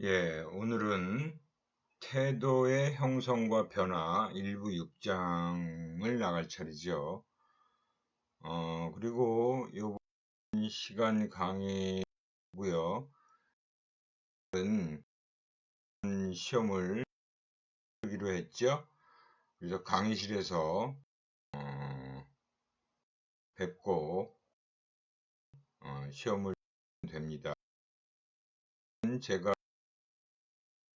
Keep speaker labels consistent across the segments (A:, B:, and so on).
A: 예, 오늘은 태도의 형성과 변화 일부 6장을 나갈 차례죠. 그리고 이번 시간 강의고요. 시험을 하기로 했죠. 그래서 강의실에서 뵙고 시험을 됩니다. 제가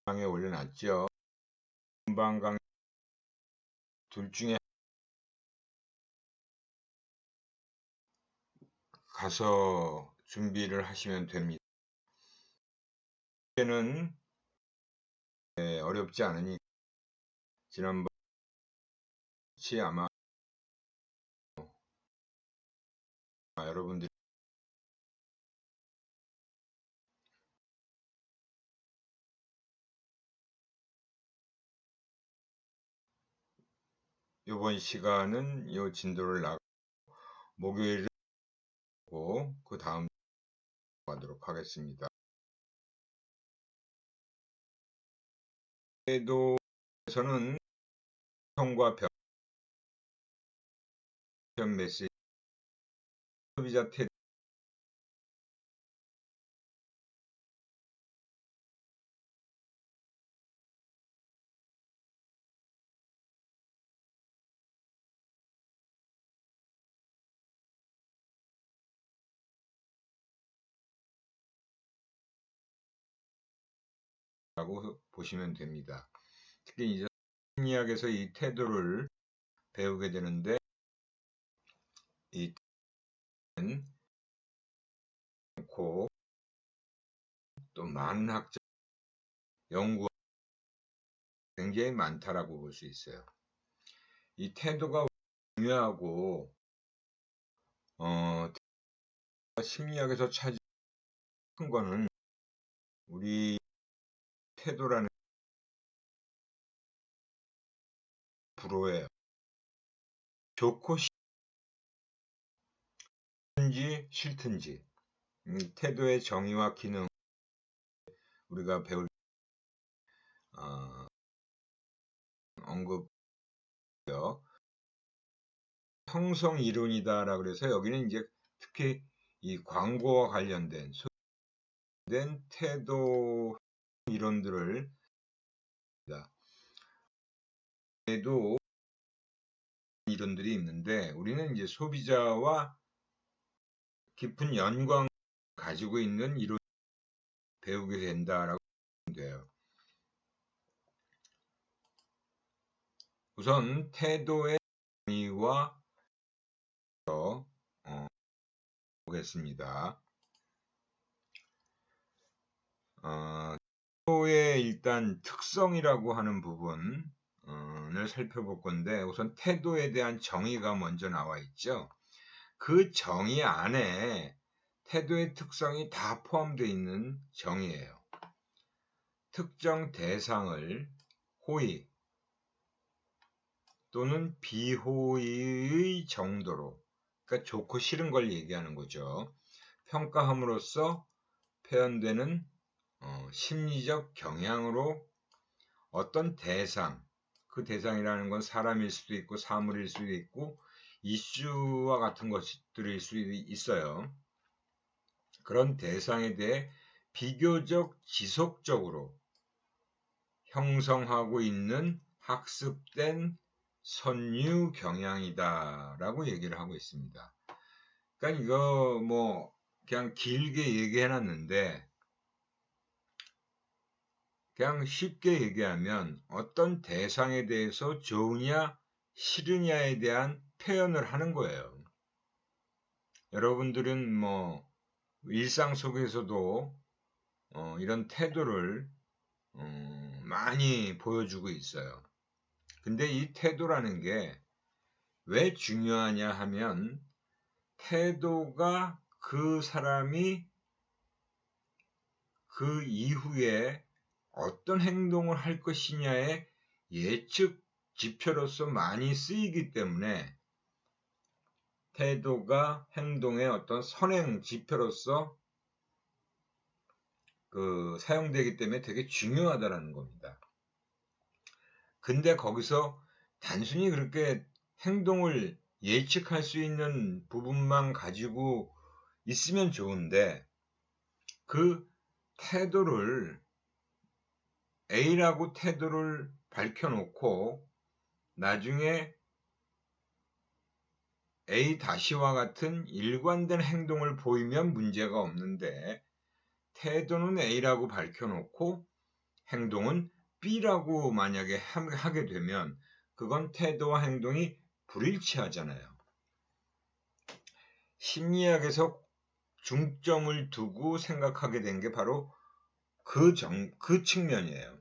A: 강의에 올려놨죠. 금방 강의 둘 중에 가서 준비를 하시면 됩니다. 이제는 어렵지 않으니 지난번에 아마 여러분들이 이번 시간은 이 진도를 나가고 목요일을 보고 그 다음 가도록 하겠습니다. 태도에서는 형과 변 메시지 소비자 태도라고 보시면 됩니다. 특히 이제 심리학에서 이 태도를 배우게 되는데 이 태도는 또 많은 학자 연구가 굉장히 많다라고 볼 수 있어요. 이 태도가 중요하고 심리학에서 찾은 큰 거는 우리 태도라는 불호예요. 좋고 싫든지 싫든지 태도의 정의와 기능 우리가 배울 언급요. 형성 이론이다라고 그래서 여기는 이제 특히 이 광고와 관련된 태도 이론들을 에도 이론들이 있는데 우리는 이제 소비자와 깊은 연관을 가지고 있는 이론 배우게 된다라고 보면 돼요. 우선 태도의 정의와 보겠습니다. 태도의 일단 특성이라고 하는 부분을 살펴볼 건데 우선 태도에 대한 정의가 먼저 나와 있죠. 그 정의 안에 태도의 특성이 다 포함되어 있는 정의예요. 특정 대상을 호의 또는 비호의의 정도로, 그러니까 좋고 싫은 걸 얘기하는 거죠. 평가함으로써 표현되는 심리적 경향으로 어떤 대상, 그 대상이라는 건 사람일 수도 있고 사물일 수도 있고 이슈와 같은 것들일 수도 있어요. 그런 대상에 대해 비교적 지속적으로 형성하고 있는 학습된 선유 경향이다라고 얘기를 하고 있습니다. 그러니까 이거 뭐 그냥 길게 얘기해놨는데 그냥 쉽게 얘기하면 어떤 대상에 대해서 좋으냐 싫으냐에 대한 표현을 하는 거예요. 여러분들은 뭐 일상 속에서도 이런 태도를 많이 보여주고 있어요. 근데 이 태도라는 게 왜 중요하냐 하면 태도가 그 사람이 그 이후에 어떤 행동을 할 것이냐의 예측 지표로서 많이 쓰이기 때문에 태도가 행동의 어떤 선행 지표로서 사용되기 때문에 되게 중요하다라는 겁니다. 근데 거기서 단순히 그렇게 행동을 예측할 수 있는 부분만 가지고 있으면 좋은데 그 태도를 A라고 태도를 밝혀놓고 나중에 A-와 같은 일관된 행동을 보이면 문제가 없는데 태도는 A라고 밝혀놓고 행동은 B라고 만약에 하게 되면 그건 태도와 행동이 불일치하잖아요. 심리학에서 중점을 두고 생각하게 된 게 바로 그 측면이에요.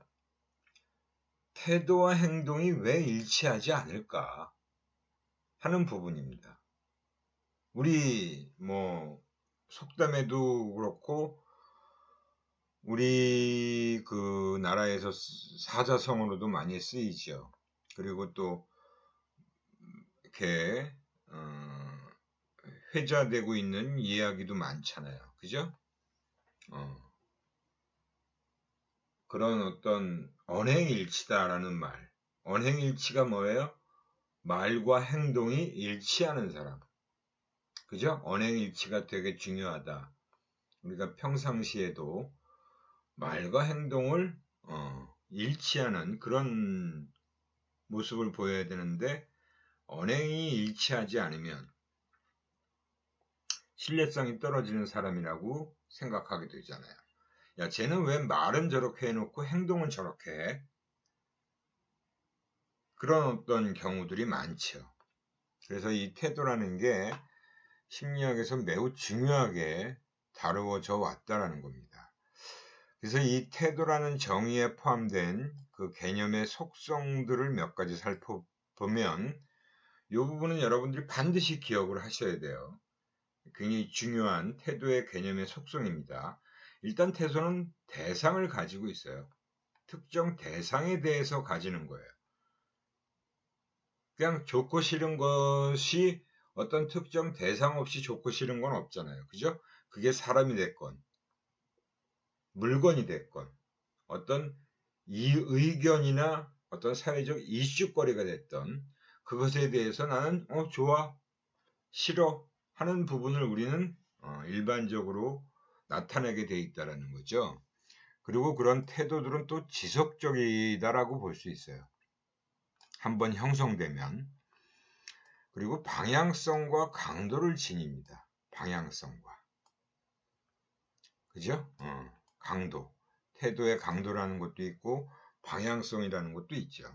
A: 태도와 행동이 왜 일치하지 않을까 하는 부분입니다. 우리 속담에도 그렇고 우리 그 나라에서 사자성어로도 많이 쓰이죠. 그리고 또 이렇게 회자되고 있는 이야기도 많잖아요. 그죠? 그런 어떤 언행일치다라는 말. 언행일치가 뭐예요? 말과 행동이 일치하는 사람. 그죠? 언행일치가 되게 중요하다. 우리가 평상시에도 말과 행동을 일치하는 그런 모습을 보여야 되는데 언행이 일치하지 않으면 신뢰성이 떨어지는 사람이라고 생각하게 되잖아요. 야, 쟤는 왜 말은 저렇게 해놓고 행동은 저렇게 해? 그런 어떤 경우들이 많죠. 그래서 이 태도라는 게 심리학에서 매우 중요하게 다루어져 왔다라는 겁니다. 그래서 이 태도라는 정의에 포함된 그 개념의 속성들을 몇 가지 살펴보면 이 부분은 여러분들이 반드시 기억을 하셔야 돼요. 굉장히 중요한 태도의 개념의 속성입니다. 일단 태도는 대상을 가지고 있어요. 특정 대상에 대해서 가지는 거예요. 그냥 좋고 싫은 것이 어떤 특정 대상 없이 좋고 싫은 건 없잖아요. 그죠? 그게 사람이 됐건 물건이 됐건 어떤 이 의견이나 어떤 사회적 이슈거리가 됐던 그것에 대해서 나는 좋아, 싫어 하는 부분을 우리는 일반적으로 나타내게 돼 있다는 거죠. 그리고 그런 태도들은 또 지속적이다라고 볼 수 있어요. 한번 형성되면. 그리고 방향성과 강도를 지닙니다. 방향성과. 그죠? 강도. 태도의 강도라는 것도 있고 방향성이라는 것도 있죠.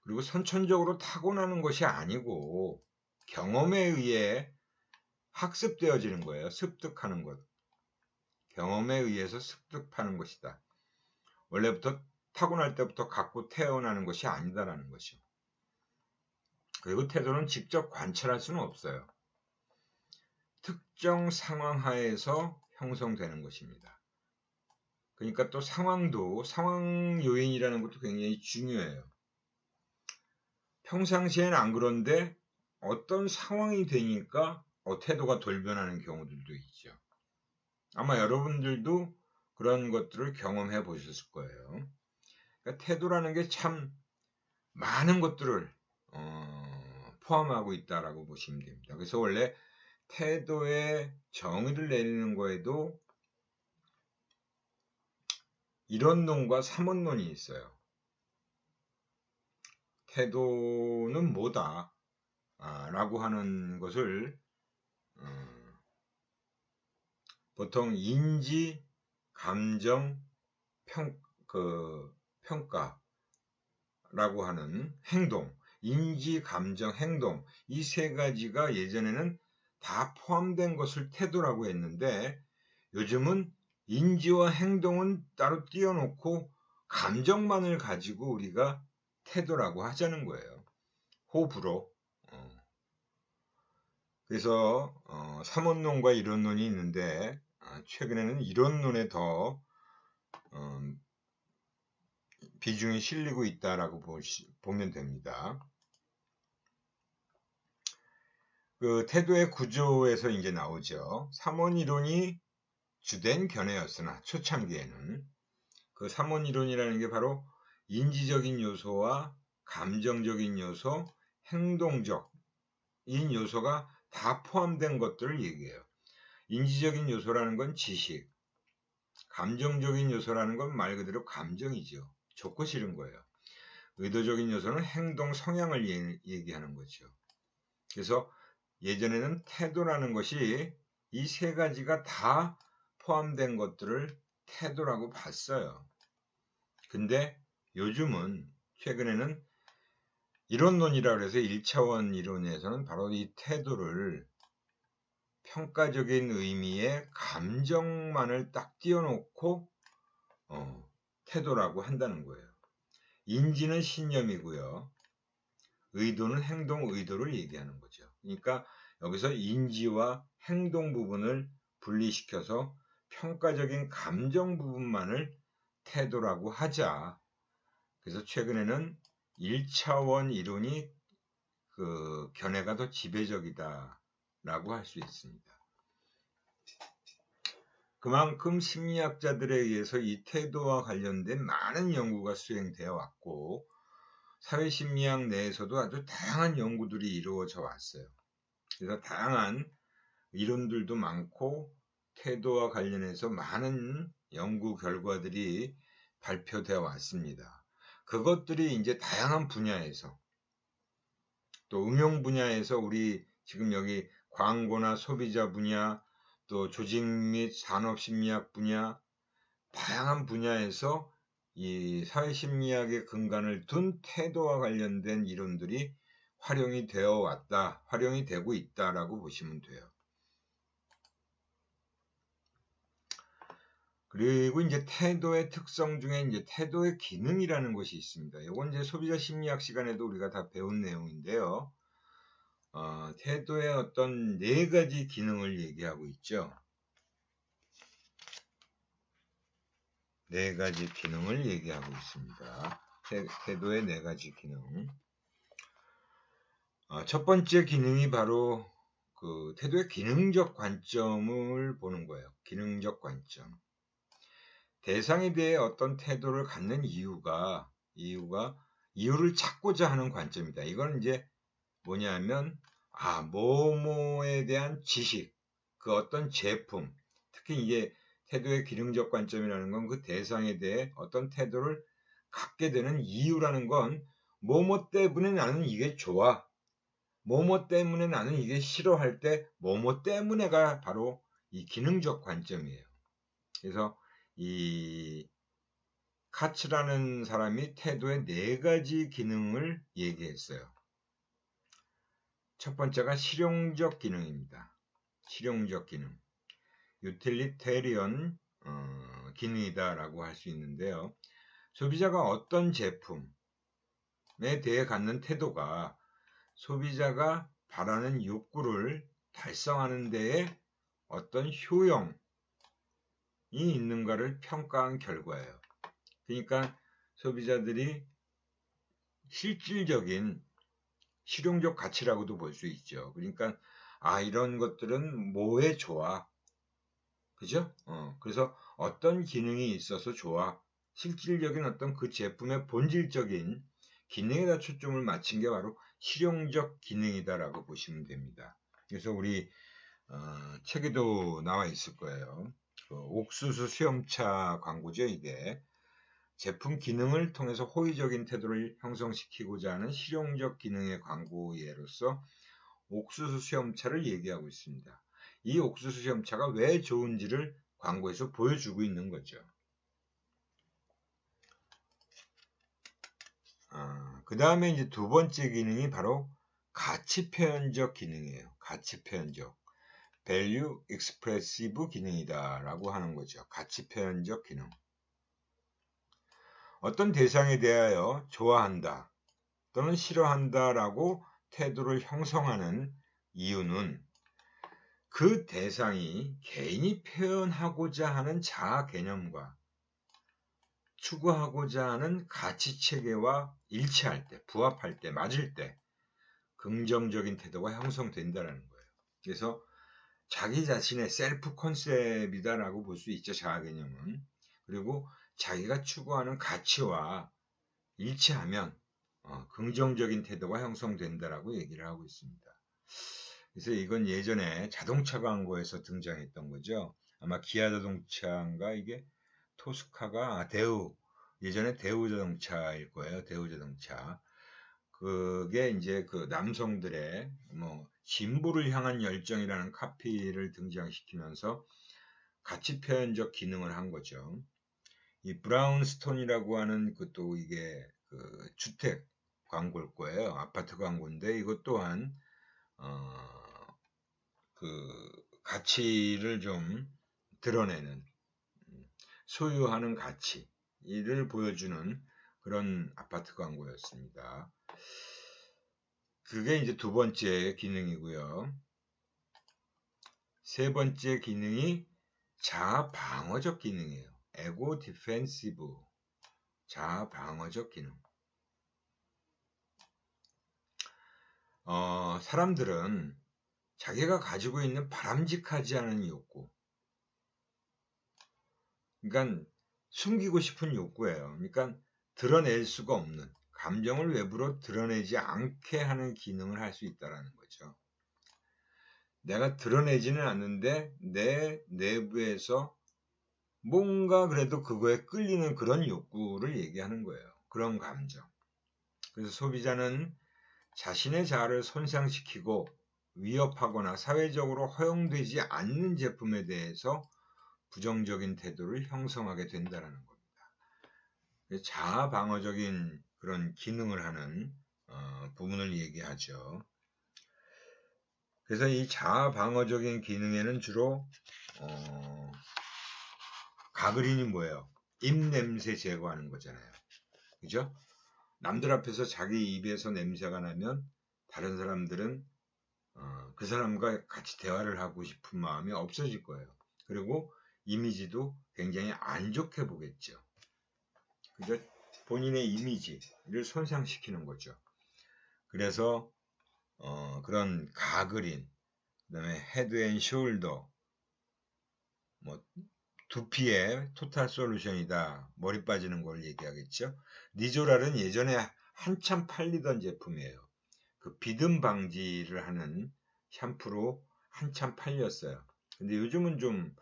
A: 그리고 선천적으로 타고나는 것이 아니고 경험에 의해 학습되어지는 거예요. 습득하는 것. 경험에 의해서 습득하는 것이다. 원래부터 타고날 때부터 갖고 태어나는 것이 아니다라는 것이죠. 그리고 태도는 직접 관찰할 수는 없어요. 특정 상황 하에서 형성되는 것입니다. 그러니까 또 상황도 상황 요인이라는 것도 굉장히 중요해요. 평상시에는 안 그런데 어떤 상황이 되니까 태도가 돌변하는 경우들도 있죠. 아마 여러분들도 그런 것들을 경험해 보셨을 거예요. 그러니까 태도라는 게 참 많은 것들을 포함하고 있다라고 보시면 됩니다. 그래서 원래 태도의 정의를 내리는 거에도 이론론과 삼원론이 있어요. 태도는 뭐다 라고 하는 것을 보통 인지, 감정, 평가라고 하는 행동, 인지, 감정, 행동 이 세 가지가 예전에는 다 포함된 것을 태도라고 했는데 요즘은 인지와 행동은 따로 띄워놓고 감정만을 가지고 우리가 태도라고 하자는 거예요. 호불호. 그래서 삼원론과 이론론이 있는데 최근에는 이론론에 더 비중이 실리고 있다라고 보면 됩니다. 그 태도의 구조에서 이제 나오죠. 삼원 이론이 주된 견해였으나 초창기에는 그 3원 이론이라는 게 바로 인지적인 요소와 감정적인 요소, 행동적인 요소가 다 포함된 것들을 얘기해요. 인지적인 요소라는 건 지식, 감정적인 요소라는 건 말 그대로 감정이죠. 좋고 싫은 거예요. 의도적인 요소는 행동, 성향을 얘기하는 거죠. 그래서 예전에는 태도라는 것이 이 세 가지가 다 포함된 것들을 태도라고 봤어요. 근데 요즘은 최근에는 이론론이라고 해서 1차원 이론에서는 바로 이 태도를 평가적인 의미의 감정만을 딱 띄워놓고 태도라고 한다는 거예요. 인지는 신념이고요. 의도는 행동 의도를 얘기하는 거죠. 그러니까 여기서 인지와 행동 부분을 분리시켜서 평가적인 감정 부분만을 태도라고 하자. 그래서 최근에는 1차원 이론이 그 견해가 더 지배적이다라고 할 수 있습니다. 그만큼 심리학자들에 의해서 이 태도와 관련된 많은 연구가 수행되어 왔고 사회심리학 내에서도 아주 다양한 연구들이 이루어져 왔어요. 그래서 다양한 이론들도 많고 태도와 관련해서 많은 연구 결과들이 발표되어 왔습니다. 그것들이 이제 다양한 분야에서 또 응용 분야에서 우리 지금 여기 광고나 소비자 분야 또 조직 및 산업심리학 분야 다양한 분야에서 이 사회심리학의 근간을 둔 태도와 관련된 이론들이 활용이 되어 왔다, 활용이 되고 있다라고 보시면 돼요. 그리고 이제 태도의 특성 중에 이제 태도의 기능이라는 것이 있습니다. 이건 이제 소비자 심리학 시간에도 우리가 다 배운 내용인데요. 태도의 어떤 4가지 기능을 얘기하고 있죠. 4가지 기능을 얘기하고 있습니다. 태도의 4가지 기능. 첫 번째 기능이 바로 그 태도의 기능적 관점을 보는 거예요. 기능적 관점. 대상에 대해 어떤 태도를 갖는 이유를 찾고자 하는 관점이다. 이건 이제 뭐냐면 뭐뭐에 대한 지식, 그 어떤 제품, 특히 이게 태도의 기능적 관점이라는 건 그 대상에 대해 어떤 태도를 갖게 되는 이유라는 건 뭐뭐 때문에 나는 이게 좋아, 뭐뭐 때문에 나는 이게 싫어할 때 뭐뭐 때문에가 바로 이 기능적 관점이에요. 그래서 이 카츠라는 사람이 태도의 4가지 기능을 얘기했어요. 첫 번째가 실용적 기능입니다. 실용적 기능. 유틸리테리언 기능이다라고 할 수 있는데요. 소비자가 어떤 제품에 대해 갖는 태도가 소비자가 바라는 욕구를 달성하는 데에 어떤 효용이 있는가를 평가한 결과예요. 그러니까 소비자들이 실질적인 실용적 가치라고도 볼 수 있죠. 그러니까 이런 것들은 뭐에 좋아, 그죠? 그래서 어떤 기능이 있어서 좋아, 실질적인 어떤 그 제품의 본질적인 기능에다 초점을 맞춘 게 바로 실용적 기능이다라고 보시면 됩니다. 그래서 우리 책에도 나와 있을 거예요. 그 옥수수 수염차 광고죠. 이게 제품 기능을 통해서 호의적인 태도를 형성시키고자 하는 실용적 기능의 광고 예로서 옥수수 수염차를 얘기하고 있습니다. 이 옥수수 수염차가 왜 좋은지를 광고에서 보여주고 있는 거죠. 그 다음에 이제 두 번째 기능이 바로 가치 표현적 기능이에요. 가치 표현적. value expressive 기능이다라고 하는 거죠. 가치 표현적 기능. 어떤 대상에 대하여 좋아한다 또는 싫어한다라고 태도를 형성하는 이유는 그 대상이 개인이 표현하고자 하는 자아 개념과 추구하고자 하는 가치 체계와 일치할 때, 부합할 때, 맞을 때 긍정적인 태도가 형성된다는 거예요. 그래서 자기 자신의 셀프 컨셉이다라고 볼 수 있죠. 자아 개념은. 그리고 자기가 추구하는 가치와 일치하면 긍정적인 태도가 형성된다라고 얘기를 하고 있습니다. 그래서 이건 예전에 자동차 광고에서 등장했던 거죠. 아마 기아 자동차인가 이게 토스카가 대우, 예전에 대우 자동차일 거예요. 대우 자동차. 그게 이제 그 남성들의 뭐 진보를 향한 열정이라는 카피를 등장시키면서 가치 표현적 기능을 한 거죠. 이 브라운스톤이라고 하는 그또 이게 그 주택 광고일 거예요. 아파트 광고인데 이것 또한 그 가치를 좀 드러내는, 소유하는 가치를 보여주는 그런 아파트 광고였습니다. 그게 이제 두 번째 기능이고요. 세 번째 기능이 자아 방어적 기능이에요. 에고 디펜시브, 자아 방어적 기능. 사람들은 자기가 가지고 있는 바람직하지 않은 욕구, 그러니까 숨기고 싶은 욕구예요. 그러니까 드러낼 수가 없는 감정을 외부로 드러내지 않게 하는 기능을 할 수 있다는 거죠. 내가 드러내지는 않는데 내 내부에서 뭔가 그래도 그거에 끌리는 그런 욕구를 얘기하는 거예요. 그런 감정. 그래서 소비자는 자신의 자아를 손상시키고 위협하거나 사회적으로 허용되지 않는 제품에 대해서 부정적인 태도를 형성하게 된다는 겁니다. 자아 방어적인 그런 기능을 하는 부분을 얘기하죠. 그래서 이 자아 방어적인 기능에는 주로 가그린이 뭐예요? 입냄새 제거하는 거잖아요. 그죠? 남들 앞에서 자기 입에서 냄새가 나면 다른 사람들은 그 사람과 같이 대화를 하고 싶은 마음이 없어질 거예요. 그리고 이미지도 굉장히 안 좋게 보겠죠. 그죠? 본인의 이미지를 손상시키는 거죠. 그래서 그런 가그린, 그다음에 헤드 앤 숄더, 뭐 두피의 토탈 솔루션이다. 머리 빠지는 걸 얘기하겠죠. 니조랄은 예전에 한참 팔리던 제품이에요. 그 비듬 방지를 하는 샴푸로 한참 팔렸어요. 근데 요즘은 좀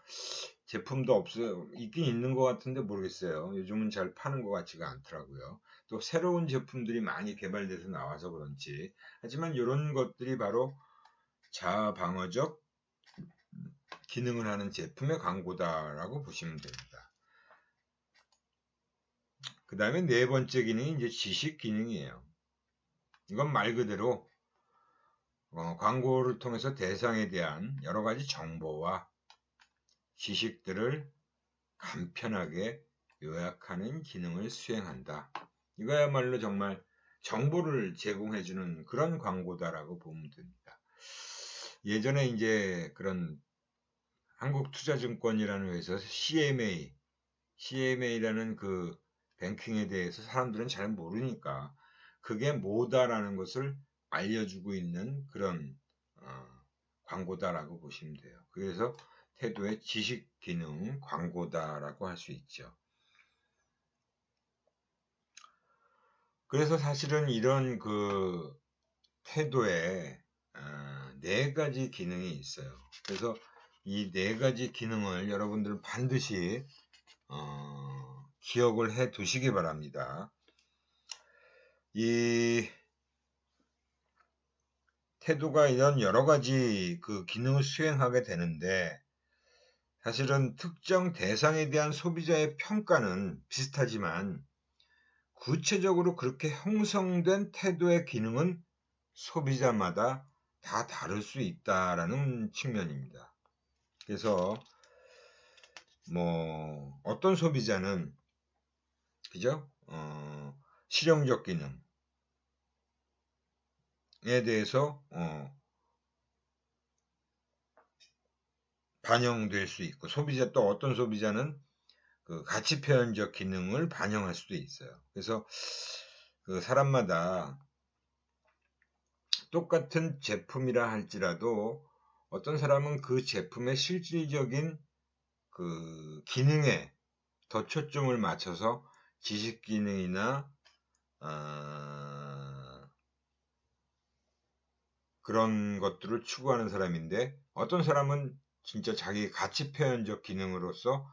A: 제품도 없어요. 있긴 있는 것 같은데 모르겠어요. 요즘은 잘 파는 것 같지가 않더라고요. 또 새로운 제품들이 많이 개발돼서 나와서 그런지. 하지만 이런 것들이 바로 자아 방어적 기능을 하는 제품의 광고다라고 보시면 됩니다. 그 다음에 네 번째 기능이 이제 지식 기능이에요. 이건 말 그대로 광고를 통해서 대상에 대한 여러 가지 정보와 지식들을 간편하게 요약하는 기능을 수행한다. 이거야말로 정말 정보를 제공해주는 그런 광고다라고 보면 됩니다. 예전에 이제 그런 한국투자증권이라는 회사에서 CMA라는 그 뱅킹에 대해서 사람들은 잘 모르니까 그게 뭐다라는 것을 알려주고 있는 그런 광고다라고 보시면 돼요. 그래서 태도의 지식 기능 광고다라고 할 수 있죠. 그래서 사실은 이런 그 태도에 네 가지 기능이 있어요. 그래서 이 네 가지 기능을 여러분들 반드시 기억을 해 두시기 바랍니다. 이 태도가 이런 여러 가지 그 기능을 수행하게 되는데 사실은 특정 대상에 대한 소비자의 평가는 비슷하지만 구체적으로 그렇게 형성된 태도의 기능은 소비자마다 다 다를 수 있다라는 측면입니다. 그래서 뭐 어떤 소비자는 그죠? 실용적 기능에 대해서 반영될 수 있고 소비자 또 어떤 소비자는 그 가치 표현적 기능을 반영할 수도 있어요. 그래서 그 사람마다 똑같은 제품이라 할지라도 어떤 사람은 그 제품의 실질적인 그 기능에 더 초점을 맞춰서 지식 기능이나 그런 것들을 추구하는 사람인데, 어떤 사람은 진짜 자기 가치 표현적 기능으로서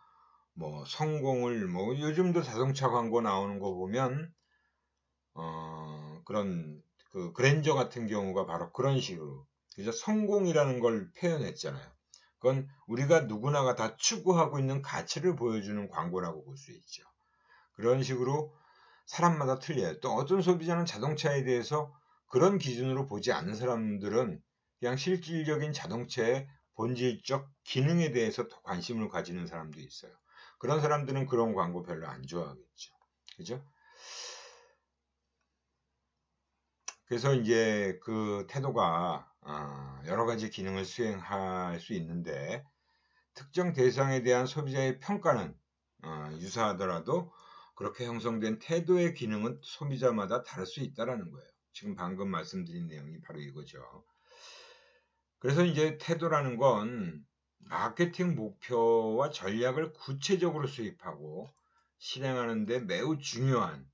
A: 뭐 성공을, 뭐 요즘도 자동차 광고 나오는 거 보면 그런 그 그랜저 같은 경우가 바로 그런 식으로 그래서 성공이라는 걸 표현했잖아요. 그건 우리가 누구나가 다 추구하고 있는 가치를 보여주는 광고라고 볼 수 있죠. 그런 식으로 사람마다 틀려요. 또 어떤 소비자는 자동차에 대해서 그런 기준으로 보지 않는 사람들은 그냥 실질적인 자동차의 본질적 기능에 대해서 더 관심을 가지는 사람도 있어요. 그런 사람들은 그런 광고 별로 안 좋아하겠죠. 그죠? 그래서 이제 그 태도가 여러 가지 기능을 수행할 수 있는데, 특정 대상에 대한 소비자의 평가는 유사하더라도 그렇게 형성된 태도의 기능은 소비자마다 다를 수 있다는 거예요. 지금 방금 말씀드린 내용이 바로 이거죠. 그래서 이제 태도라는 건 마케팅 목표와 전략을 구체적으로 수립하고 실행하는 데 매우 중요한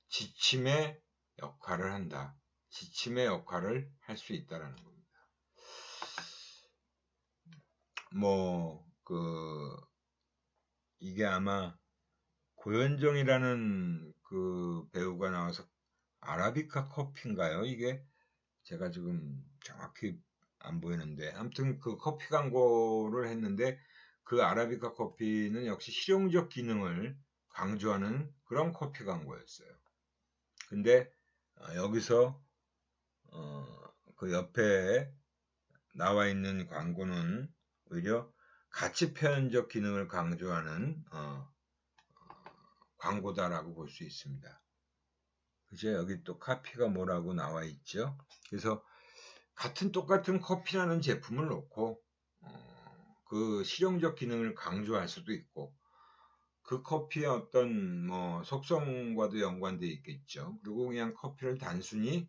A: 지침의 역할을 한다. 지침의 역할을 할 수 있다는 겁니다. 이게 아마 고현정이라는 그 배우가 나와서 아라비카 커피인가요? 이게 제가 지금 정확히 안 보이는데, 아무튼 그 커피 광고를 했는데, 그 아라비카 커피는 역시 실용적 기능을 강조하는 그런 커피 광고였어요. 근데 여기서 그 옆에 나와 있는 광고는 오히려 가치 표현적 기능을 강조하는 광고다라고 볼 수 있습니다. 그죠? 여기 또 카피가 뭐라고 나와 있죠? 그래서 똑같은 커피라는 제품을 놓고 그 실용적 기능을 강조할 수도 있고, 그 커피의 어떤 뭐 속성과도 연관되어 있겠죠. 그리고 그냥 커피를 단순히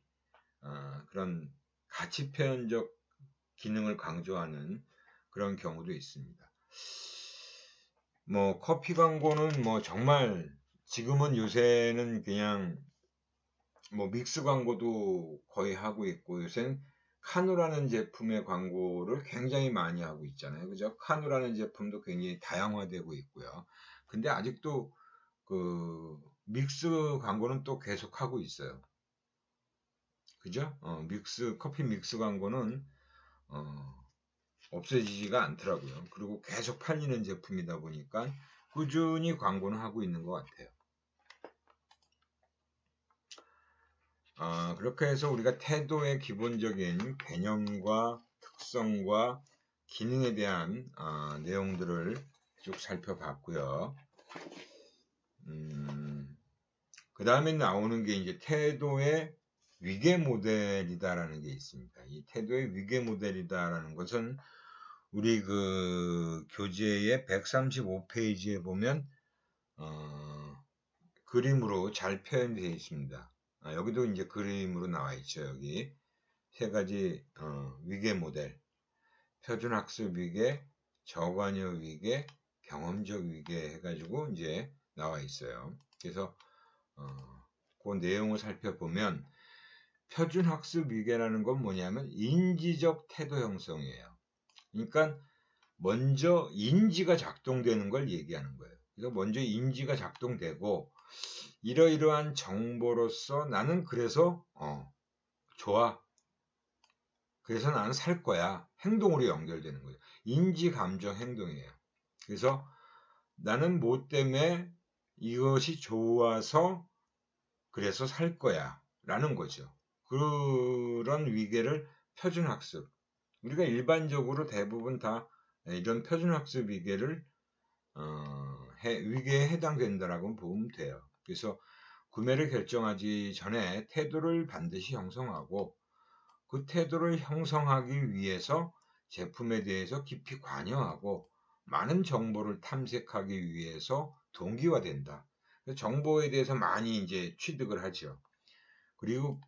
A: 그런 가치 표현적 기능을 강조하는 그런 경우도 있습니다. 뭐 커피 광고는 뭐 정말 지금은 요새는 그냥 뭐 믹스 광고도 거의 하고 있고, 요새는 카누라는 제품의 광고를 굉장히 많이 하고 있잖아요. 그죠? 카누라는 제품도 굉장히 다양화되고 있고요. 근데 아직도 그 믹스 광고는 또 계속 하고 있어요. 그죠? 커피 믹스 광고는 없어지지가 않더라고요. 그리고 계속 팔리는 제품이다 보니까 꾸준히 광고는 하고 있는 것 같아요. 그렇게 해서 우리가 태도의 기본적인 개념과 특성과 기능에 대한 내용들을 쭉 살펴봤고요. 그 다음에 나오는 게 이제 태도의 위계 모델이다라는 게 있습니다. 이 태도의 위계 모델이다라는 것은 우리 그 교재의 135페이지에 보면 그림으로 잘 표현되어 있습니다. 여기도 이제 그림으로 나와 있죠. 여기 세 가지 위계 모델, 표준학습 위계, 저관여 위계, 경험적 위계 해가지고 이제 나와 있어요. 그래서 그 내용을 살펴보면, 표준학습 위계라는 건 뭐냐면 인지적 태도 형성이에요. 그러니까 먼저 인지가 작동되는 걸 얘기하는 거예요. 그래서 먼저 인지가 작동되고, 이러이러한 정보로서 나는 그래서 좋아. 그래서 나는 살 거야. 행동으로 연결되는 거예요. 인지, 감정, 행동이에요. 그래서 나는 뭐 때문에 이것이 좋아서 그래서 살 거야. 라는 거죠. 그런 위계를 표준학습. 우리가 일반적으로 대부분 다 이런 표준학습 위계를 위계에 해당된다라고 보면 돼요. 그래서 구매를 결정하기 전에 태도를 반드시 형성하고, 그 태도를 형성하기 위해서 제품에 대해서 깊이 관여하고 많은 정보를 탐색하기 위해서 동기화된다. 정보에 대해서 많이 이제 취득을 하죠. 그리고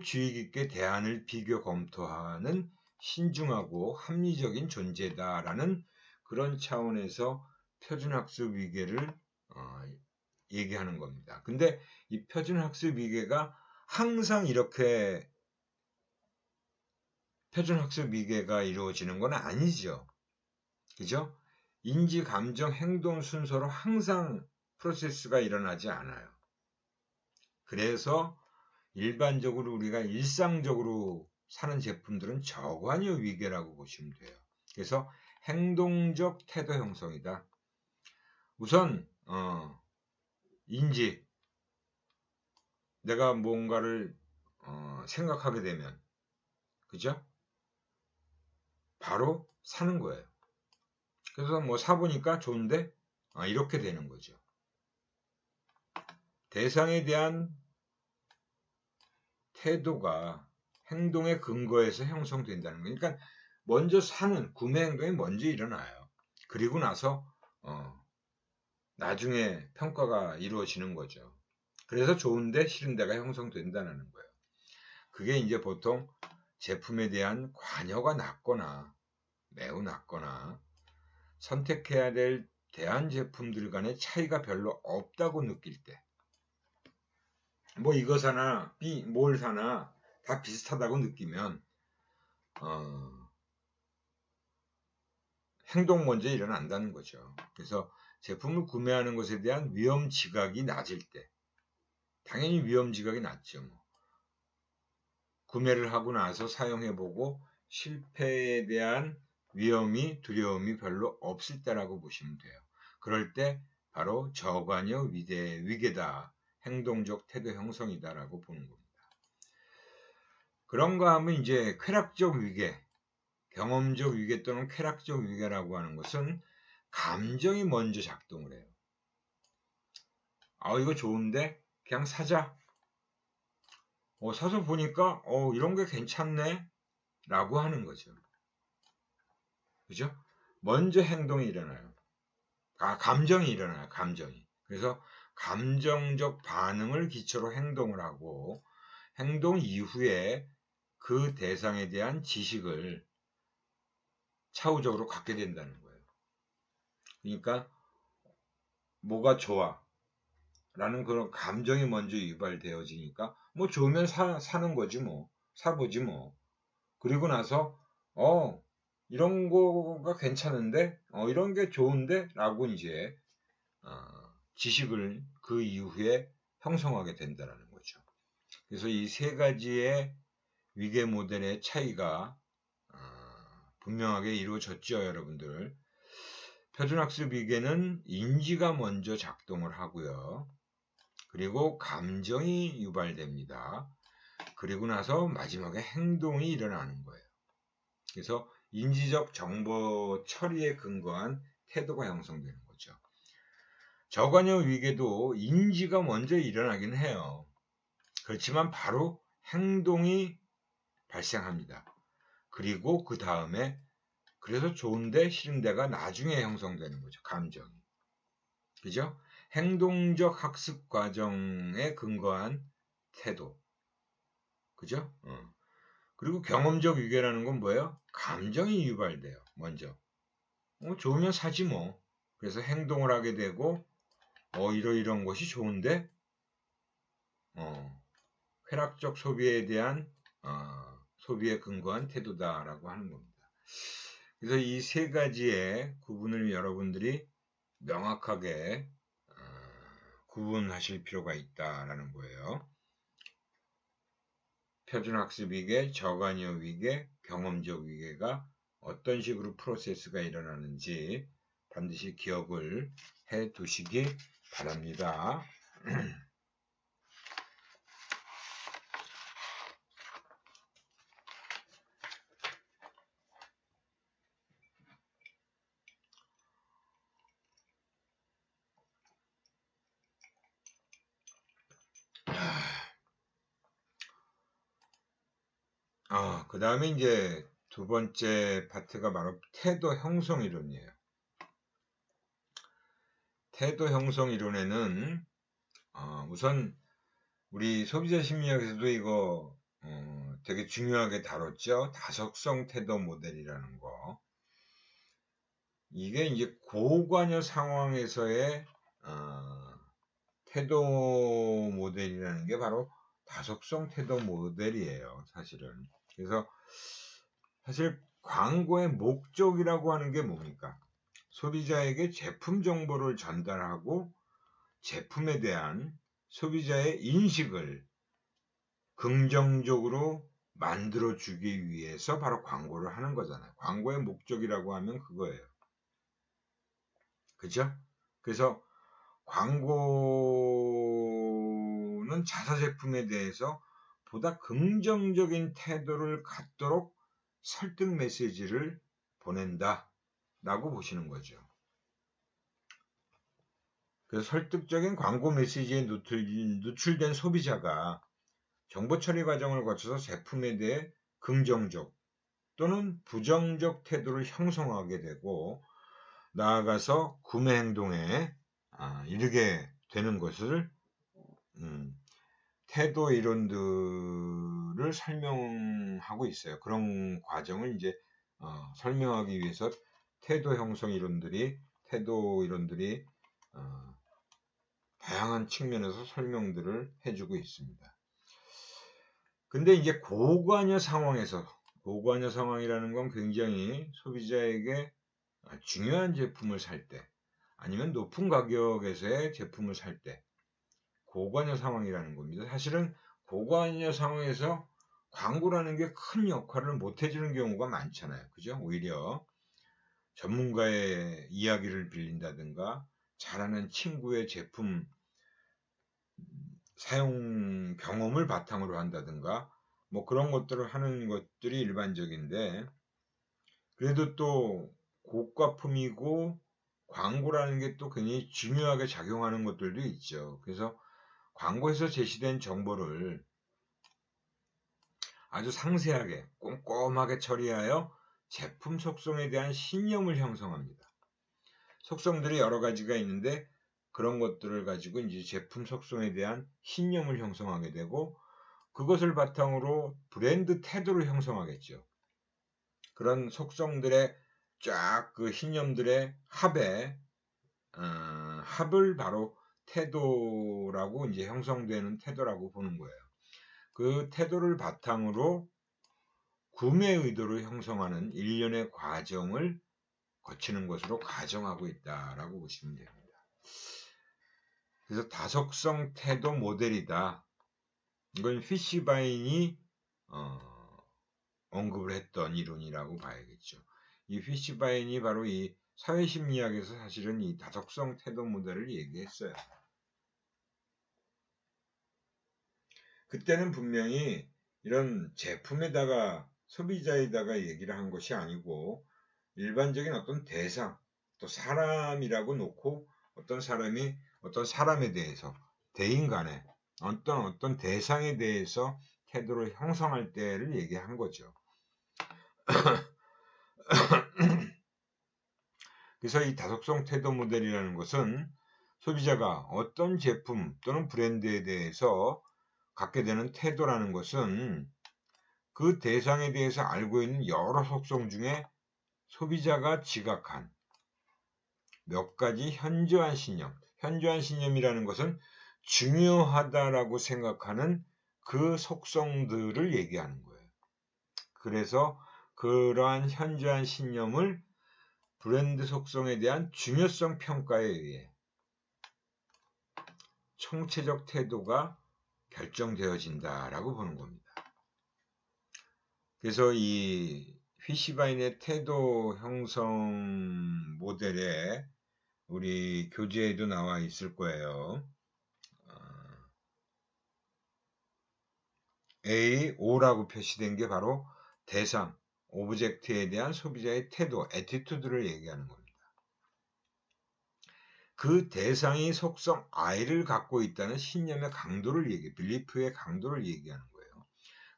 A: 주의 깊게 대안을 비교 검토하는 신중하고 합리적인 존재다라는 그런 차원에서 표준학습 위계를 얘기하는 겁니다. 근데 이 표준학습 위계가 항상 이렇게 표준학습 위계가 이루어지는 건 아니죠. 그죠? 인지, 감정, 행동 순서로 항상 프로세스가 일어나지 않아요. 그래서 일반적으로 우리가 일상적으로 사는 제품들은 저관여 위계라고 보시면 돼요. 그래서 행동적 태도 형성이다. 우선 인지, 내가 뭔가를 생각하게 되면, 그죠? 바로 사는 거예요. 그래서 뭐 사보니까 좋은데 이렇게 되는 거죠. 대상에 대한 태도가 행동의 근거에서 형성된다는 거예요. 그러니까 먼저 사는 구매 행동이 먼저 일어나요. 그리고 나서 나중에 평가가 이루어지는 거죠. 그래서 좋은데 싫은데가 형성된다는 거예요. 그게 이제 보통 제품에 대한 관여가 낮거나 매우 낮거나 선택해야 될 대안 제품들 간의 차이가 별로 없다고 느낄 때, 뭐 이거 사나 뭘 사나 다 비슷하다고 느끼면 행동 먼저 일어난다는 거죠. 그래서 제품을 구매하는 것에 대한 위험 지각이 낮을 때, 당연히 위험 지각이 낮죠. 뭐. 구매를 하고 나서 사용해보고 실패에 대한 위험이, 두려움이 별로 없을 때라고 보시면 돼요. 그럴 때 바로 저관여 위계다, 행동적 태도 형성이다라고 보는 겁니다. 그런가 하면 이제 쾌락적 위계, 경험적 위계 또는 쾌락적 위계라고 하는 것은 감정이 먼저 작동을 해요. 이거 좋은데 그냥 사자. 사서 보니까 이런 게 괜찮네 라고 하는 거죠. 그죠? 먼저 행동이 일어나요. 감정이 일어나요. 감정이. 그래서 감정적 반응을 기초로 행동을 하고 행동 이후에 그 대상에 대한 지식을 차후적으로 갖게 된다는 거예요. 그러니까 뭐가 좋아 라는 그런 감정이 먼저 유발되어지니까 뭐 좋으면 사는 거지 뭐. 사보지 뭐. 그리고 나서 이런 거가 괜찮은데 이런 게 좋은데 라고 이제 지식을 그 이후에 형성하게 된다는 거죠. 그래서 이 세 가지의 위계 모델의 차이가 분명하게 이루어졌죠, 여러분들. 표준학습 위계는 인지가 먼저 작동을 하고요. 그리고 감정이 유발됩니다. 그리고 나서 마지막에 행동이 일어나는 거예요. 그래서 인지적 정보 처리에 근거한 태도가 형성되는 거죠. 저관여 위계도 인지가 먼저 일어나긴 해요. 그렇지만 바로 행동이 발생합니다. 그리고 그 다음에 그래서 좋은데 싫은데가 나중에 형성되는 거죠. 감정이. 그죠? 행동적 학습 과정에 근거한 태도. 그죠? 그리고 경험적 위계라는 건 뭐예요? 감정이 유발돼요. 먼저. 좋으면 사지 뭐. 그래서 행동을 하게 되고 이러이러한 것이 좋은데 쾌락적 소비에 대한 소비에 근거한 태도다라고 하는 겁니다. 그래서 이 세 가지의 구분을 여러분들이 명확하게 구분하실 필요가 있다라는 거예요. 표준학습 위계, 저관여 위계, 경험적 위계가 어떤 식으로 프로세스가 일어나는지 반드시 기억을 해 두시기 바랍니다. 그 다음에 이제 두 번째 파트가 바로 태도 형성 이론이에요. 태도 형성 이론에는 우선 우리 소비자 심리학에서도 이거 되게 중요하게 다뤘죠. 다속성 태도 모델이라는 거. 이게 이제 고관여 상황에서의 태도 모델이라는 게 바로 다속성 태도 모델이에요, 사실은. 그래서 사실 광고의 목적이라고 하는 게 뭡니까? 소비자에게 제품 정보를 전달하고 제품에 대한 소비자의 인식을 긍정적으로 만들어주기 위해서 바로 광고를 하는 거잖아요. 광고의 목적이라고 하면 그거예요. 그죠? 그래서 광고는 자사 제품에 대해서 보다 긍정적인 태도를 갖도록 설득 메시지를 보낸다 라고 보시는 거죠. 그래서 설득적인 광고 메시지에 노출된 소비자가 정보 처리 과정을 거쳐서 제품에 대해 긍정적 또는 부정적 태도를 형성하게 되고 나아가서 구매 행동에 이르게 되는 것을 태도 이론들을 설명하고 있어요. 그런 과정을 이제 설명하기 위해서 태도 이론들이 다양한 측면에서 설명들을 해주고 있습니다. 근데 이제 고관여 상황이라는 건 굉장히 소비자에게 중요한 제품을 살 때, 아니면 높은 가격에서의 제품을 살 때, 고관여 상황이라는 겁니다. 사실은 고관여 상황에서 광고라는 게 큰 역할을 못 해주는 경우가 많잖아요. 그죠? 오히려 전문가의 이야기를 빌린다든가, 잘하는 친구의 제품 사용 경험을 바탕으로 한다든가, 뭐 그런 것들을 하는 것들이 일반적인데, 그래도 또 고가품이고 광고라는 게 또 굉장히 중요하게 작용하는 것들도 있죠. 그래서 광고에서 제시된 정보를 아주 상세하게 꼼꼼하게 처리하여 제품 속성에 대한 신념을 형성합니다. 속성들이 여러 가지가 있는데 그런 것들을 가지고 이제 제품 속성에 대한 신념을 형성하게 되고 그것을 바탕으로 브랜드 태도를 형성하겠죠. 그런 속성들의 쫙 그 신념들의 합을 바로 태도라고 이제 형성되는 태도라고 보는 거예요. 그 태도를 바탕으로 구매 의도를 형성하는 일련의 과정을 거치는 것으로 가정하고 있다라고 보시면 됩니다. 그래서 다속성 태도 모델이다. 이건 피시바인이 언급을 했던 이론이라고 봐야겠죠. 이 피시바인이 바로 이 사회심리학에서 사실은 이 다속성 태도 모델을 얘기했어요. 그때는 분명히 이런 제품에다가 소비자에다가 얘기를 한 것이 아니고 일반적인 어떤 대상, 또 사람이라고 놓고 어떤 사람에 대해서 대인 간에 어떤 대상에 대해서 태도를 형성할 때를 얘기한 거죠. 그래서 이 다속성 태도 모델이라는 것은 소비자가 어떤 제품 또는 브랜드에 대해서 갖게 되는 태도라는 것은 그 대상에 대해서 알고 있는 여러 속성 중에 소비자가 지각한 몇 가지 현저한 신념이라는 것은 중요하다라고 생각하는 그 속성들을 얘기하는 거예요. 그래서 그러한 현저한 신념을 브랜드 속성에 대한 중요성 평가에 의해 총체적 태도가 결정되어진다라고 보는 겁니다. 그래서 이 피시바인의 태도 형성 모델에 우리 교재에도 나와 있을 거예요. A5라고 표시된 게 바로 대상, 오브젝트에 대한 소비자의 태도, 애티튜드를 얘기하는 겁니다. 그 대상이 속성 I를 갖고 있다는 신념의 강도를 빌리프의 강도를 얘기하는 거예요.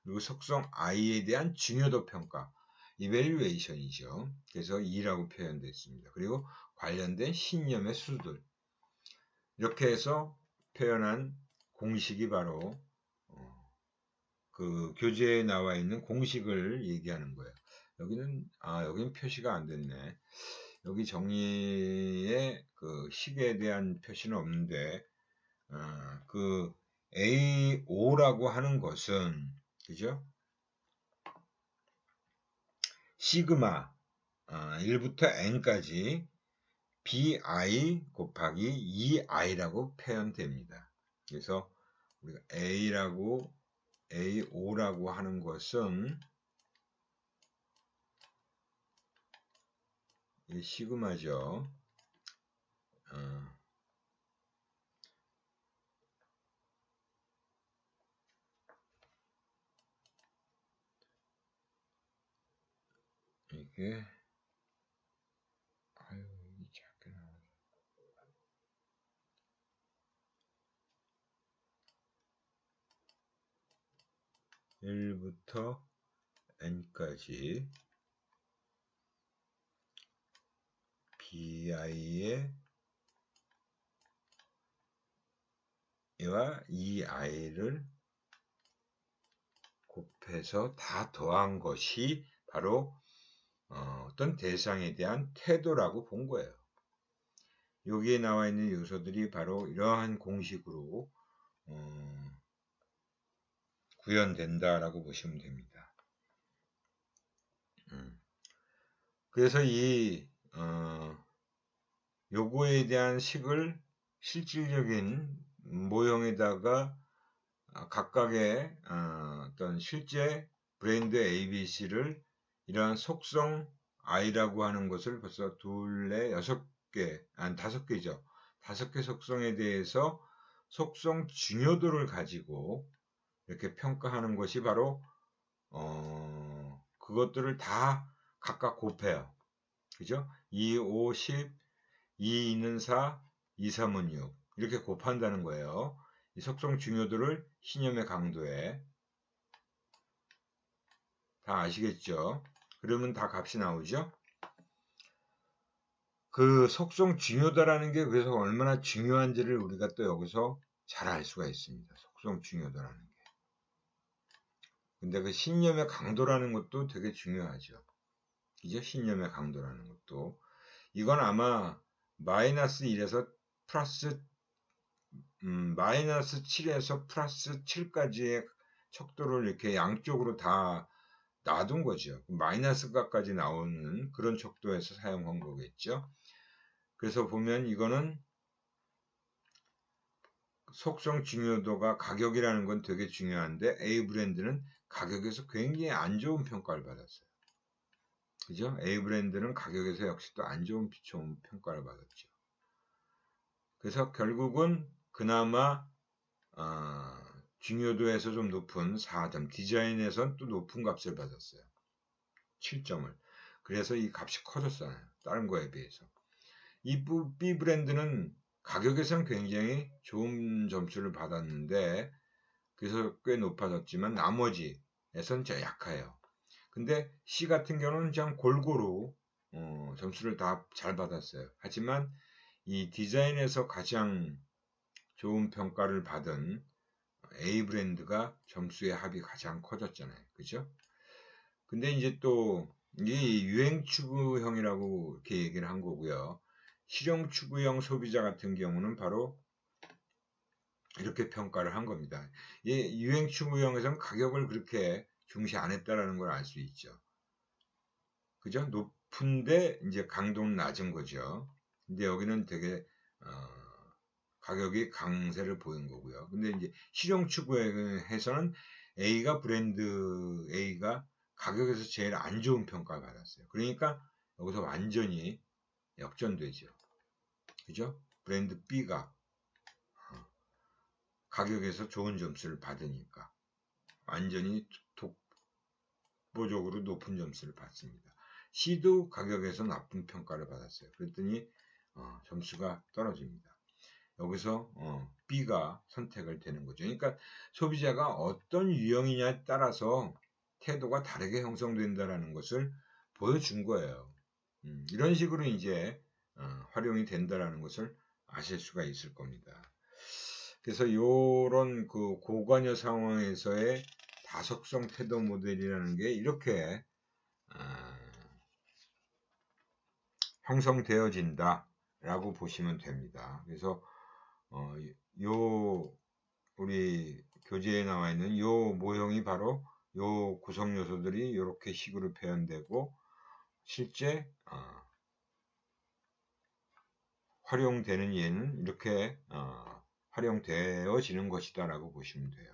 A: 그리고 속성 I에 대한 중요도 평가, 이밸류에이션이죠. 그래서 E라고 표현되어 있습니다. 그리고 관련된 신념의 수들. 이렇게 해서 표현한 공식이 바로 그 교재에 나와 있는 공식을 얘기하는 거예요. 여기는 표시가 안 됐네. 여기 정리에 그 식에 대한 표시는 없는데, 그 A5라고 하는 것은, 그죠? 시그마 1부터 n까지 bi 곱하기 2i라고 표현됩니다. 그래서 우리가 A5라고 하는 것은 이 시그마죠. 이게 이게 작게 나와서 1부터 n까지 bi의 와 2i를 곱해서 다 더한 것이 바로 어떤 대상에 대한 태도라고 본 거예요. 여기에 나와 있는 요소들이 바로 이러한 공식으로 구현된다라고 보시면 됩니다. 그래서 이 요거에 대한 식을 실질적인 모형에다가 각각의 어떤 실제 브랜드 ABC를 이러한 속성 I라고 하는 것을 벌써 2, 4, 6개, 5개죠. 5개 속성에 대해서 속성 중요도를 가지고 이렇게 평가하는 것이 바로 그것들을 다 각각 곱해요. 그죠? 2, 5, 10, 2, 2는 4, 2, 3은 6 이렇게 곱한다는 거예요. 이 속성 중요도를 신념의 강도에 다 아시겠죠? 그러면 다 값이 나오죠? 그 속성 중요도라는 게 그래서 얼마나 중요한지를 우리가 또 여기서 잘 알 수가 있습니다. 속성 중요도라는 게. 근데 그 신념의 강도라는 것도 되게 중요하죠. 이제 신념의 강도라는 것도. 이건 아마 마이너스 1에서 플러스 마이너스 7에서 플러스 7까지의 척도를 이렇게 양쪽으로 다 놔둔 거죠. 마이너스가까지 나오는 그런 척도에서 사용한 거겠죠. 그래서 보면 이거는 속성 중요도가 가격이라는 건 되게 중요한데 A 브랜드는 가격에서 굉장히 안 좋은 평가를 받았어요. 그죠? A 브랜드는 가격에서 역시 또 안 좋은 평가를 받았죠. 그래서 결국은 그나마 중요도에서 좀 높은 4점, 디자인에선 또 높은 값을 받았어요. 7점을. 그래서 이 값이 커졌잖아요. 다른 거에 비해서. 이 B 브랜드는 가격에선 굉장히 좋은 점수를 받았는데 그래서 꽤 높아졌지만 나머지에선 좀 약해요. 근데 C 같은 경우는 그냥 골고루 점수를 다 잘 받았어요. 하지만 이 디자인에서 가장 좋은 평가를 받은 A 브랜드가 점수의 합이 가장 커졌잖아요. 그죠? 근데 이제 또 이 유행 추구형이라고 이렇게 얘기를 한 거고요. 실용 추구형 소비자 같은 경우는 바로 이렇게 평가를 한 겁니다. 이 유행 추구형에서는 가격을 그렇게 중시 안 했다라는 걸 알 수 있죠. 그죠? 높은데 이제 강도는 낮은 거죠. 근데 여기는 되게 가격이 강세를 보인 거고요. 근데 이제 실용 추구에서는 브랜드 A가 가격에서 제일 안 좋은 평가를 받았어요. 그러니까 여기서 완전히 역전되죠. 그죠? 브랜드 B가 가격에서 좋은 점수를 받으니까 완전히 독보적으로 높은 점수를 받습니다. C도 가격에서 나쁜 평가를 받았어요. 그랬더니 점수가 떨어집니다. 여기서 B가 선택을 되는 거죠. 그러니까 소비자가 어떤 유형이냐에 따라서 태도가 다르게 형성된다라는 것을 보여준 거예요. 이런 식으로 이제 활용이 된다라는 것을 아실 수가 있을 겁니다. 그래서 이런 그 고관여 상황에서의 다속성 태도 모델이라는 게 이렇게 형성되어진다 라고 보시면 됩니다. 그래서 우리 교재에 나와 있는 요 모형이 바로 요 구성 요소들이 이렇게 식으로 표현되고 실제 활용되는 예는 이렇게 활용되어지는 것이다 라고 보시면 돼요.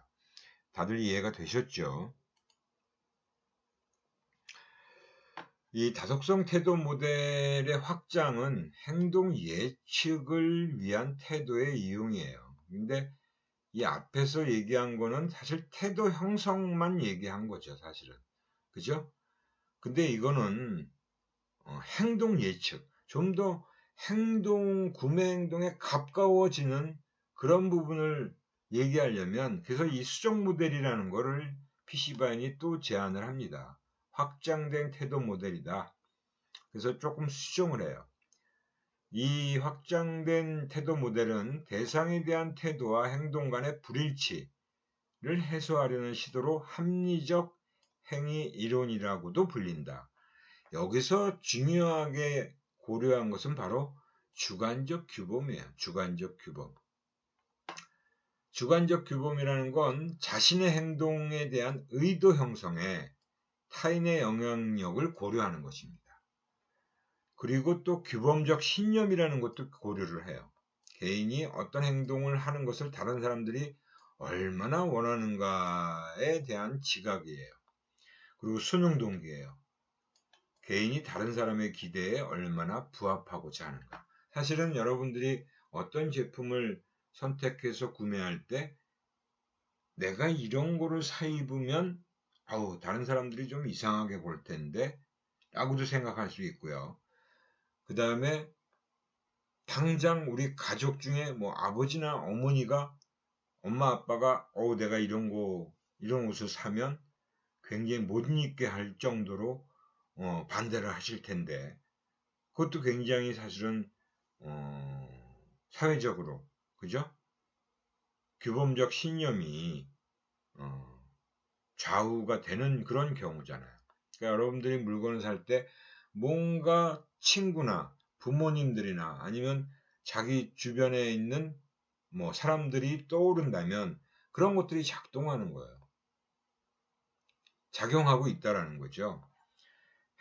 A: 다들 이해가 되셨죠? 이 다속성 태도 모델의 확장은 행동 예측을 위한 태도의 이용이에요. 근데 이 앞에서 얘기한 거는 사실 태도 형성만 얘기한 거죠, 사실은. 그죠? 근데 이거는 행동 예측, 좀 더 구매 행동에 가까워지는 그런 부분을 얘기하려면, 그래서 이 수정 모델이라는 거를 PC바인이 또 제안을 합니다. 확장된 태도 모델이다. 그래서 조금 수정을 해요. 이 확장된 태도 모델은 대상에 대한 태도와 행동 간의 불일치를 해소하려는 시도로 합리적 행위 이론이라고도 불린다. 여기서 중요하게 고려한 것은 바로 주관적 규범이에요. 주관적 규범. 주관적 규범이라는 건 자신의 행동에 대한 의도 형성에 타인의 영향력을 고려하는 것입니다. 그리고 또 규범적 신념이라는 것도 고려를 해요. 개인이 어떤 행동을 하는 것을 다른 사람들이 얼마나 원하는가에 대한 지각이에요. 그리고 수능 동기예요. 개인이 다른 사람의 기대에 얼마나 부합하고자 하는가. 사실은 여러분들이 어떤 제품을 선택해서 구매할 때 내가 이런 거를 사 입으면 다른 사람들이 좀 이상하게 볼 텐데 라고도 생각할 수 있고요. 그 다음에 당장 우리 가족 중에 뭐 아버지나 어머니가 엄마 아빠가 내가 이런 옷을 사면 굉장히 못 입게 할 정도로 반대를 하실 텐데 그것도 굉장히 사실은 사회적으로 그죠? 규범적 신념이 좌우가 되는 그런 경우잖아요. 그러니까 여러분들이 물건을 살 때 뭔가 친구나 부모님들이나 아니면 자기 주변에 있는 뭐 사람들이 떠오른다면 그런 것들이 작동하는 거예요. 작용하고 있다라는 거죠.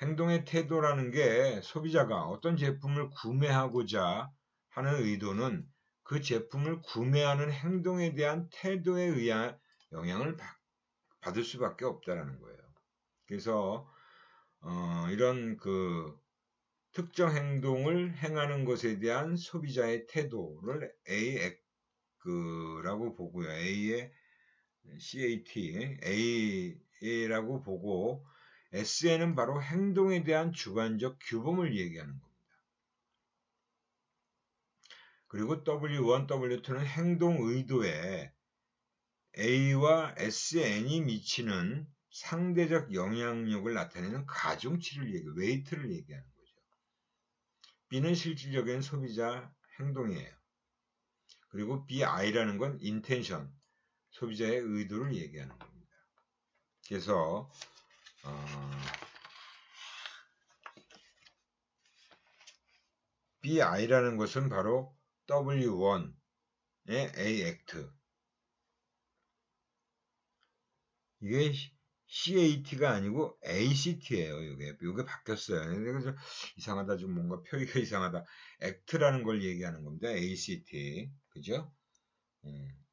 A: 행동의 태도라는 게 소비자가 어떤 제품을 구매하고자 하는 의도는 그 제품을 구매하는 행동에 대한 태도에 의한 영향을 받을 수밖에 없다라는 거예요. 그래서 이런 그 특정 행동을 행하는 것에 대한 소비자의 태도를 A라고 보고요. A의 CAT, A라고 보고 SN은 바로 행동에 대한 주관적 규범을 얘기하는 겁니다. 그리고 W1, W2는 행동 의도에 A와 SN이 미치는 상대적 영향력을 나타내는 가중치를 웨이트를 얘기하는 거죠. B는 실질적인 소비자 행동이에요. 그리고 BI라는 건 intention, 소비자의 의도를 얘기하는 겁니다. 그래서 BI라는 것은 바로 W1의 A 액트. 이게 CAT가 아니고 ACT예요. 이게 바뀌었어요. 그래서 이상하다. 좀 뭔가 표기가 이상하다. 액트라는 걸 얘기하는 겁니다. ACT. 그죠?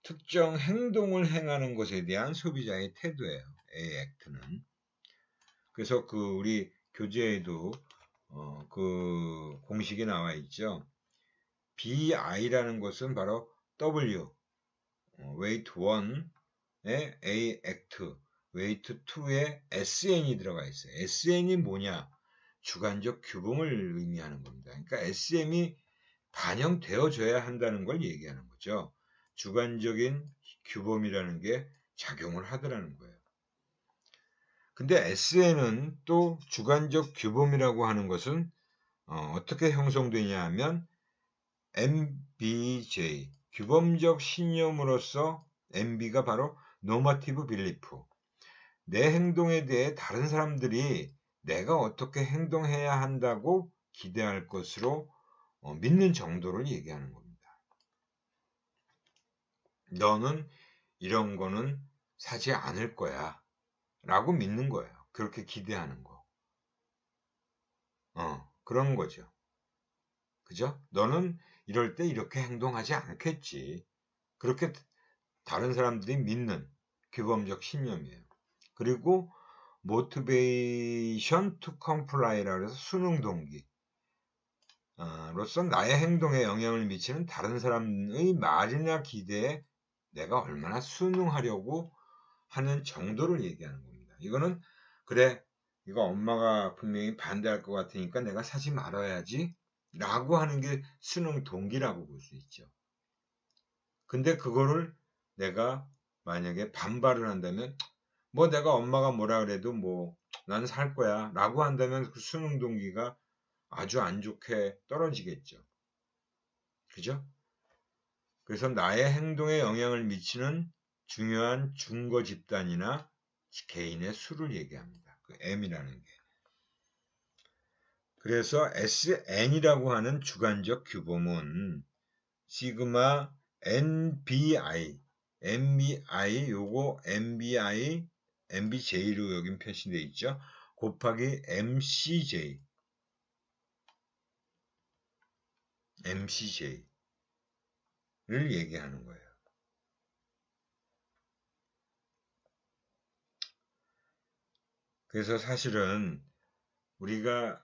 A: 특정 행동을 행하는 것에 대한 소비자의 태도예요. A 액트는. 그래서 우리 교재에도 그 공식이 나와 있죠. BI라는 것은 바로 W, weight 1의 A act, weight 2의 SN이 들어가 있어요. SN이 뭐냐? 주관적 규범을 의미하는 겁니다. 그러니까 SM이 반영되어져야 한다는 걸 얘기하는 거죠. 주관적인 규범이라는 게 작용을 하더라는 거예요. 근데 SN은 또 주관적 규범이라고 하는 것은 어떻게 형성되냐 하면 MBJ, 규범적 신념으로서 MB가 바로 normative belief, 내 행동에 대해 다른 사람들이 내가 어떻게 행동해야 한다고 기대할 것으로 믿는 정도를 얘기하는 겁니다. 너는 이런 거는 사지 않을 거야 라고 믿는 거예요. 그렇게 기대하는 거. 그런 거죠. 그죠? 너는 이럴 때 이렇게 행동하지 않겠지. 그렇게 다른 사람들이 믿는 규범적 신념이에요. 그리고 motivation to comply라 해서 수능 동기 로서 나의 행동에 영향을 미치는 다른 사람의 말이나 기대에 내가 얼마나 순응하려고 하는 정도를 얘기하는 겁니다. 이거는 그래 이거 엄마가 분명히 반대할 것 같으니까 내가 사지 말아야지 라고 하는 게 수능 동기라고 볼 수 있죠. 근데 그거를 내가 만약에 반발을 한다면 뭐 내가 엄마가 뭐라 그래도 뭐 나는 살 거야 라고 한다면 그 수능 동기가 아주 안 좋게 떨어지겠죠. 그죠? 그래서 나의 행동에 영향을 미치는 중요한 증거 집단이나 개인의 수를 얘기합니다. 그 M이라는 게. 그래서 SN이라고 하는 주관적 규범은 시그마 NBI, MBI 요거 MBI, MBJ로 여긴 표시되어 있죠. 곱하기 MCJ를 얘기하는 거예요. 그래서 사실은 우리가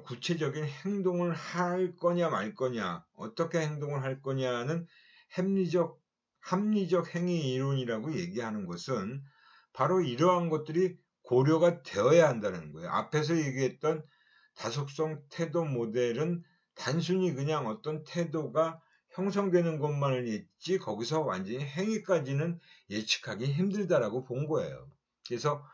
A: 구체적인 행동을 할 거냐 말 거냐, 어떻게 행동을 할 거냐는 합리적 행위 이론이라고 얘기하는 것은 바로 이러한 것들이 고려가 되어야 한다는 거예요. 앞에서 얘기했던 다속성 태도 모델은 단순히 그냥 어떤 태도가 형성되는 것만을 했지 거기서 완전히 행위까지는 예측하기 힘들다라고 본 거예요. 그래서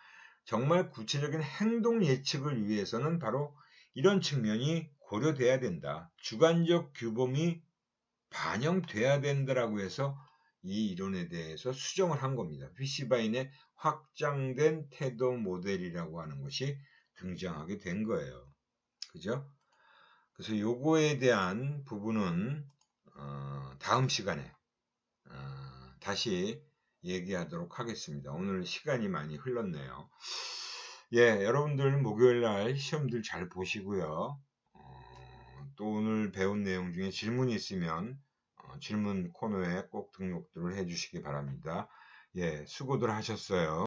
A: 정말 구체적인 행동 예측을 위해서는 바로 이런 측면이 고려돼야 된다. 주관적 규범이 반영돼야 된다라고 해서 이 이론에 대해서 수정을 한 겁니다. 피시바인의 확장된 태도 모델이라고 하는 것이 등장하게 된 거예요. 그죠? 그래서 요거에 대한 부분은 다음 시간에 다시 얘기하도록 하겠습니다. 오늘 시간이 많이 흘렀네요. 예, 여러분들 목요일날 시험들 잘 보시고요. 또 오늘 배운 내용 중에 질문이 있으면 질문 코너에 꼭 등록들을 해주시기 바랍니다. 예, 수고들 하셨어요.